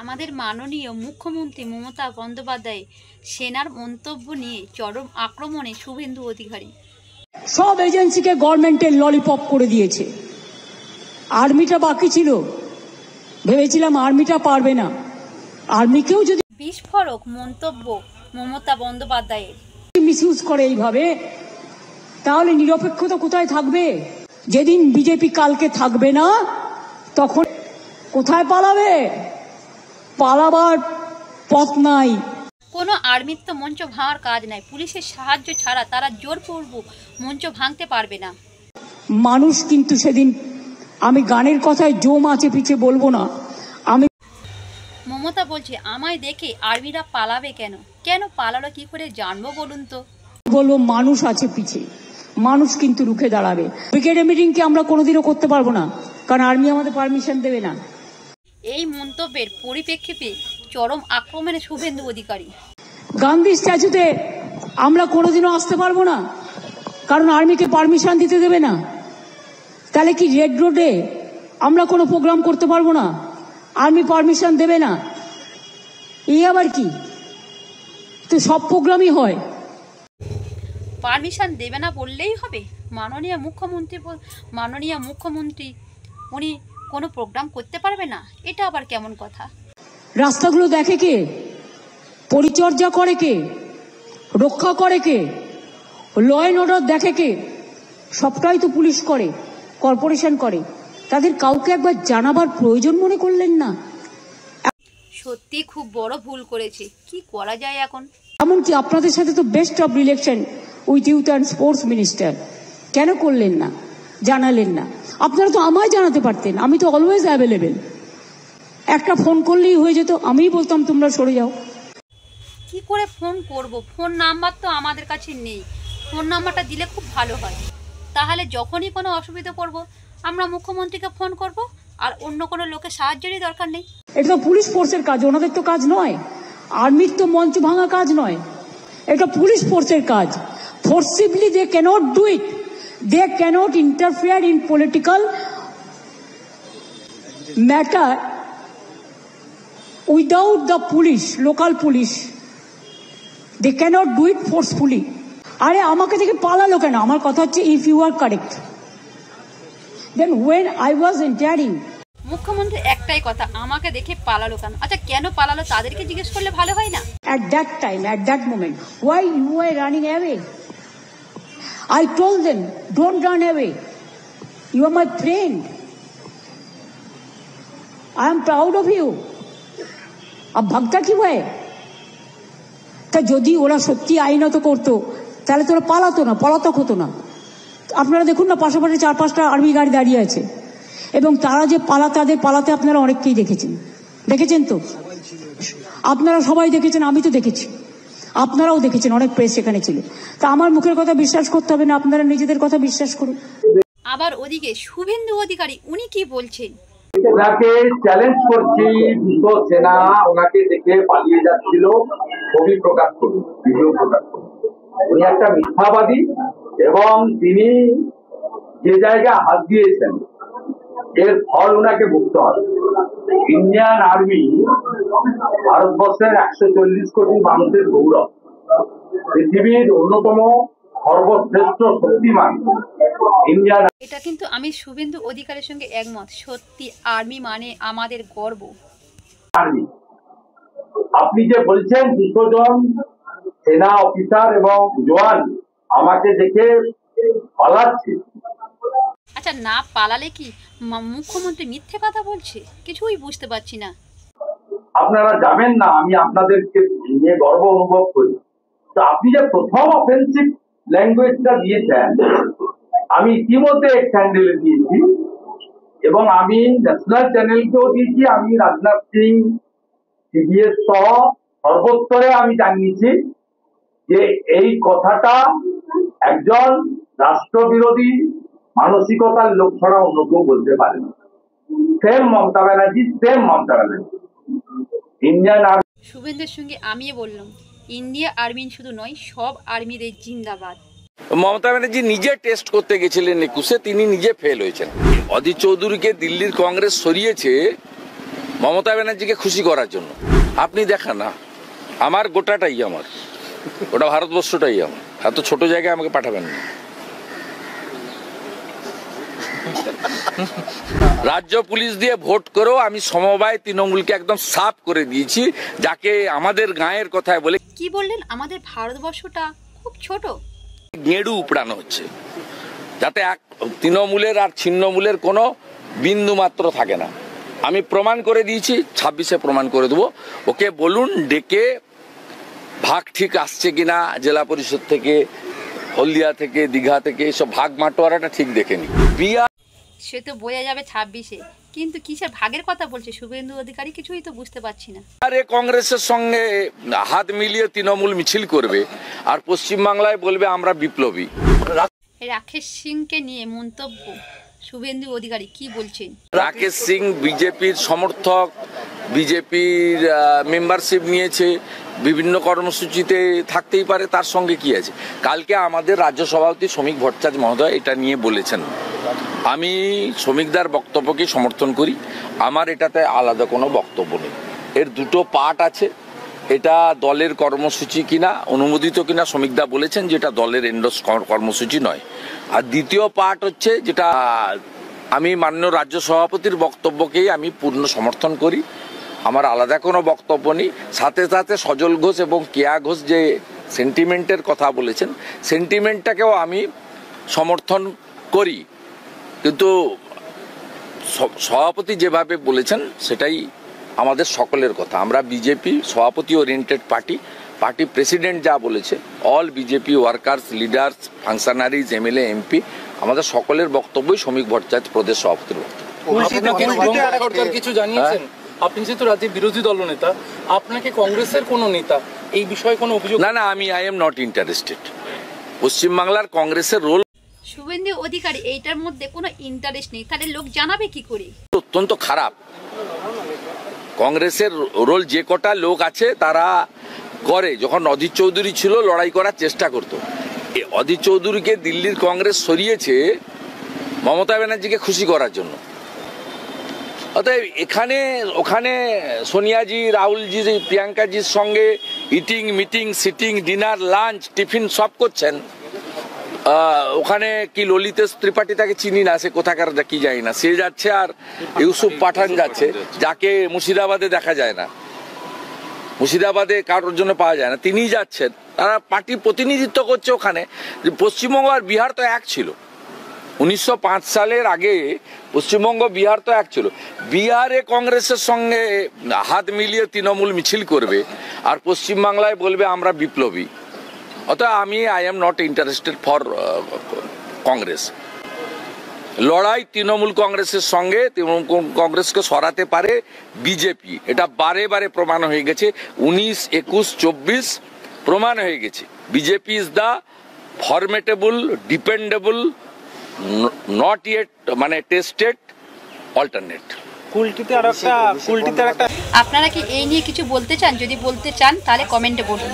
আমাদের মাননীয় মুখ্যমন্ত্রী মমতা বন্দ্যোপাধ্যায় সেনার মন্তব্য নিয়ে চরম আক্রমণে শুভেন্দু অধিকারী। সব এজেন্সিকে গভর্নমেন্টের ললিপপ করে দিয়েছে। আর্মিটা বাকি ছিল, ভেবেছিলাম আর্মিটা পারবে না, আর্মিকেও যদি বিস্ফোরক মন্তব্য মমতা বন্দ্যোপাধ্যায়ের। মিসইউজ করে এইভাবে, তাহলে নিরপেক্ষতা কোথায় থাকবে? যেদিন বিজেপি কালকে থাকবে না, তখন কোথায় পালাবে? পালাবার পথ নাই। কোনো আর্মির তো মঞ্চ ভাঙার কাজ নাই, পুলিশের সাহায্য ছাড়া তারা জোরপূর্বক মঞ্চ ভাঙতে পারবে না। মানুষ কিন্তু সেদিন, আমি গানের কথায় জোম আছে পিছে বলবো না, আমি মমতা বলছে আমায় দেখে আর্মিরা পালাবে কেন? কেন পালালো কি করে জানবো বলুন তো? বলবো মানুষ আছে পিছে, মানুষ কিন্তু রুখে দাঁড়াবে। ব্রিগেডে মিটিংকে আমরা কোনোদিনও করতে পারবো না, কারণ আর্মি আমাদের পারমিশন দেবে না। এই মন্তব্যের পরিপ্রেক্ষিতে চরম আক্রমণে শুভেন্দু অধিকারী। গান্ধী স্ট্যাচুতে আমরা কোনোদিনও আসতে পারবো না, কারণ আর্মিকে পারমিশন দিতে দেবে না। তাহলে কি রেড রোডে আমরা কোনো প্রোগ্রাম করতে পারবো না? আর্মি পারমিশন দেবে না, এই আবার কি? তো সব প্রোগ্রামই হয়। পারমিশন দেবে না বললেই হবে? মাননীয় মুখ্যমন্ত্রী উনি কোনো প্রোগ্রাম করতে পারবে না, এটা আবার কেমন কথা? রাস্তাগুলো দেখে কে? পরিচর্যা করে কে? রক্ষা করে কে? ল অ্যান্ড অর্ডার দেখে কে? সবটাই তো পুলিশ করে, কর্পোরেশন করে। তাদের কাউকে একবার জানাবার প্রয়োজন মনে করলেন না? সত্যি খুব বড় ভুল করেছে, কি করা যায় এখন? এমনকি আপনাদের সাথে তো best of relation with youth and sports minister, কেন করলেন না, জানালেন না? আপনারা তো আমায় জানাতে পারতেন, আমি তো অলওয়েজ অ্যাভেলেবেল। একটা ফোন করলেই হয়ে যেত, আমিই বলতাম তোমরা সরে যাও। কি করে ফোন করব? ফোন নাম্বার তো আমাদের কাছে নেই, ফোন নাম্বারটা দিলে খুব ভালো হয়। তাহলে যখনই কোনো অসুবিধা পড়ব আমরা মুখ্যমন্ত্রীকে ফোন করব, আর অন্য কোনো লোকের সাহায্যেরই দরকার নেই। এটা তো পুলিশ ফোর্সের কাজ, ওনাদের তো কাজ নয়। আর্মির তো মঞ্চ ভাঙা কাজ নয়, এটা পুলিশ ফোর্সের কাজ। Forcibly they can't do it, they can't interfere in political matter without the police, local police. They can't do it forcefully. আরে আমাকে দেখে পালালো কেন? আমার কথা হচ্ছে, if you are correct, then when I was entering. মুখ্যমন্ত্রী একটাই কথা, আমাকে দেখে পালালো কেন? আচ্ছা কেন পালালো তাদেরকে জিজ্ঞেস করলে ভালো হয় না? At that time, at that moment, why you were running away? I told them, don't run away. You are my friend. I am proud of you. अब भागता क्यों है? তা যদি ওরা সত্যি আইনত করতো তাহলে তো ওরা পালাতো না, পলাতক হতো না। আপনারা দেখুন না, পাশাপাশি 4-5টা আর্মি গাড়ি দাঁড়িয়ে আছে, এবং তারা যে তাদের পালাতে আপনারা অনেককেই দেখেছেন তো? আপনারা সবাই দেখেছেন, আমি তো দেখেছি, আপনারাও দেখেছেন, অনেক প্রেস সেখানে ছিল। তা আমার মুখের কথা বিশ্বাস করতে হবে না, আপনারা নিজেদের কথা বিশ্বাস করুন। আবার ওদিকে শুভেন্দু অধিকারী উনি কি বলছেন? ওনাকে চ্যালেঞ্জ করছি, দুটো সেনা ওনাকে দেখে পালিয়ে যাচ্ছিল, ছবি প্রকাশ করুন, ভিডিও প্রকাশ করুন। উনি একটা মিথ্যাবাদী, এবং তিনি যে জায়গায় হাত দিয়েছেন এর ফল ওনাকে ভুগতে হবে। ইন্ডিয়ান আর্মি ভারতবর্ষের 140 কোটি মানুষের গৌরব, পৃথিবীর অন্যতম সর্বশ্রেষ্ঠ শক্তিমান ইন্ডিয়ান। এটা কিন্তু আমি শুভেন্দু অধিকারীর সঙ্গে একমত। সত্যি আর্মি মানে আমাদের গর্ব। আর্মি, আপনি যে বলছেন 200 জন সেনা অফিসার এবং জওয়ান আমাকে দেখে পালাচ্ছে, আচ্ছা না পালালে কি মুখ্যমন্ত্রী মিথ্যে কথা বলছে? কিছুই বুঝতে পারছি না। আপনারা যাবেন না, আমি আপনাদেরকে নিয়ে গর্ব অনুভব করি। তো আপনি যে প্রথম অফেন্সিভ ল্যাঙ্গুয়েজটা দিয়েছেন, আমি ইতিমধ্যে চ্যানেলে দিয়েছি, এবং আমি ন্যাশনাল চ্যানেলকেও দিয়েছি। আমি রাজনাথ সিং, সিবিএস সহ সর্বস্তরে আমি জানিয়েছি যে এই কথাটা একজন রাষ্ট্রবিরোধী মানসিকতার লোক ছাড়া অন্য কেউ বলতে পারে না। Same Mamata Banerjee. Indian army. শুভেন্দুর সঙ্গে আমিও বললাম, ইন্ডিয়া আর্মি শুধু নয়, সব আর্মিদের জিন্দাবাদ। মমতা ব্যানার্জি নিজে টেস্ট করতে গেছিলেন 21-এ, তিনি নিজে ফেল হয়েছেন। অধীর চৌধুরীকে দিল্লির কংগ্রেস সরিয়েছে মমতা ব্যানার্জিকে খুশি করার জন্য। আপনি দেখান না, আমার গোটাটাই আমার, ওটা ভারতবর্ষটাই আমার, এত ছোট জায়গায় আমাকে পাঠাবেন না। রাজ্য পুলিশ দিয়ে ভোট করেও আমি সমবায় তৃণমূলকে একদম সাফ করে দিয়েছি, যাকে আমাদের গায়ের কথায় বলে কি বললেন? আমাদের ভারতবর্ষটা খুব ছোট। গেঁড়ু উপড়ানো হচ্ছে, যাতে এক তৃণমূলের আর ছিন্নমূলের কোনো বিন্দু মাত্র থাকে না। আমি প্রমাণ করে দিয়েছি, 26-এ প্রমাণ করে দেবো। ওকে বলুন ডেকে ভাগ ঠিক আসছে কিনা, জেলা পরিষদ থেকে, হলদিয়া থেকে, দীঘা থেকে, এসব ভাগ মাটোয়ারাটা ঠিক দেখে নি। সে তো বোঝা যাবে 26-এ, কিন্তু কিসের ভাগের কথা বলছে শুভেন্দু অধিকারী, কিছুই তো বুঝতে পারছি না। আরে কংগ্রেসের সঙ্গে হাত মিলিয়ে তৃণমূল মিছিল করবে, আর পশ্চিমবাংলায় বলবে আমরা বিপ্লবী। রাকেশ সিংকে নিয়ে মন্তব্য শুভেন্দু অধিকারী, কি বলছেন? রাকেশ সিং বিজেপির সমর্থক, বিজেপির মেম্বারশিপ নিয়েছে, বিভিন্ন কর্মসূচিতে থাকতেই পারে, তার সঙ্গে কি আছে। কালকে আমাদের রাজ্য সভাপতি শ্রমিক ভট্টাচার্য মহোদয় এটা নিয়ে বলেছেন। আমি শ্রমিকদার বক্তব্যকে সমর্থন করি, আমার এটাতে আলাদা কোনো বক্তব্য নেই। এর দুটো পার্ট আছে, এটা দলের কর্মসূচি কিনা, অনুমোদিত কিনা শ্রমিকদা বলেছেন, যেটা দলের এন্ডোর্স কর্মসূচি নয়। আর দ্বিতীয় পার্ট হচ্ছে যেটা আমি মাননীয় রাজ্য সভাপতির বক্তব্যকেই আমি পূর্ণ সমর্থন করি, আমার আলাদা কোনো বক্তব্য নেই। সাথে সাথে সজল ঘোষ এবং কেয়া ঘোষ যে সেন্টিমেন্টের কথা বলেছেন, সেন্টিমেন্টটাকেও আমি সমর্থন করি, কিন্তু সভাপতি যেভাবে বলেছেন সেটাই আমাদের সকলের কথা। আমরা বিজেপি সভাপতি ওরিয়েন্টেড পার্টি, পার্টি প্রেসিডেন্ট যা বলেছে, all BJP workers, leaders, functionaries, MLA, MP, আমাদের সকলের বক্তব্যই শ্রমিক ভট্টাচার্য প্রদেশ সভাপতির বক্তব্য। কিছু জানিয়েছেন আপনি যেহেতু রাজ্যের বিরোধী দলনেতা, আপনাকে কংগ্রেসের কোন নেতা এই বিষয়ে কোনো অভিযোগ? না, আমি আই এম নট ইন্টারেস্টেড। পশ্চিমবাংলার কংগ্রেসের রোল, শুভেন্দু অধিকারী এইটার মধ্যে কোনো ইন্টারেস্ট নেই, তাহলে লোক জানাবে কি করে? অত্যন্ত খারাপ। কংগ্রেসের রোল যে কটা লোক আছে তারা করে, যখন অধীর চৌধুরী ছিল লড়াই করার চেষ্টা করতো। অধীর চৌধুরীকে দিল্লির কংগ্রেস সরিয়েছে মমতা ব্যানার্জিকে খুশি করার জন্য। অতএব এখানে ওখানে সোনিয়াজি, রাহুলজি, প্রিয়াঙ্কাজির সঙ্গে eating, meeting, sitting, dinner, lunch, tiffin সব করছেন। ওখানে কি ললিতেশ ত্রিপাঠী, তাকে চিনি না, সে কোথাকার কি জানি না, সে যাচ্ছে, আর ইউসুফ পাঠান যাচ্ছে, যাকে মুর্শিদাবাদে দেখা যায় না, মুর্শিদাবাদে কারোর জন্য পাওয়া যায় না, তিনিই যাচ্ছেন। তারা পার্টি প্রতিনিধিত্ব করছে ওখানে। পশ্চিমবঙ্গ আর বিহার তো এক ছিল 1905 সালের আগে, পশ্চিমবঙ্গ বিহার তো এক ছিল। বিহারে কংগ্রেসের সঙ্গে হাত মিলিয়ে তৃণমূল মিছিল করবে, আর পশ্চিমবাংলায় বলবে আমরা বিপ্লবী। অতএব I am not interested for Congress. লড়াই তৃণমূল কংগ্রেসের সঙ্গে, তৃণমূল কংগ্রেসকে সরাতে পারে বিজেপি, এটা বারে বারে প্রমাণ হয়ে গেছে। 19, 21, 24 প্রমাণ হয়ে গেছে। BJP is the ফরমেটেবল, dependable, not yet মানে টেস্টেড অল্টারনেট। আপনারা কি এই নিয়ে কিছু বলতে চান? যদি বলতে চান তাহলে কমেন্টে বলুন।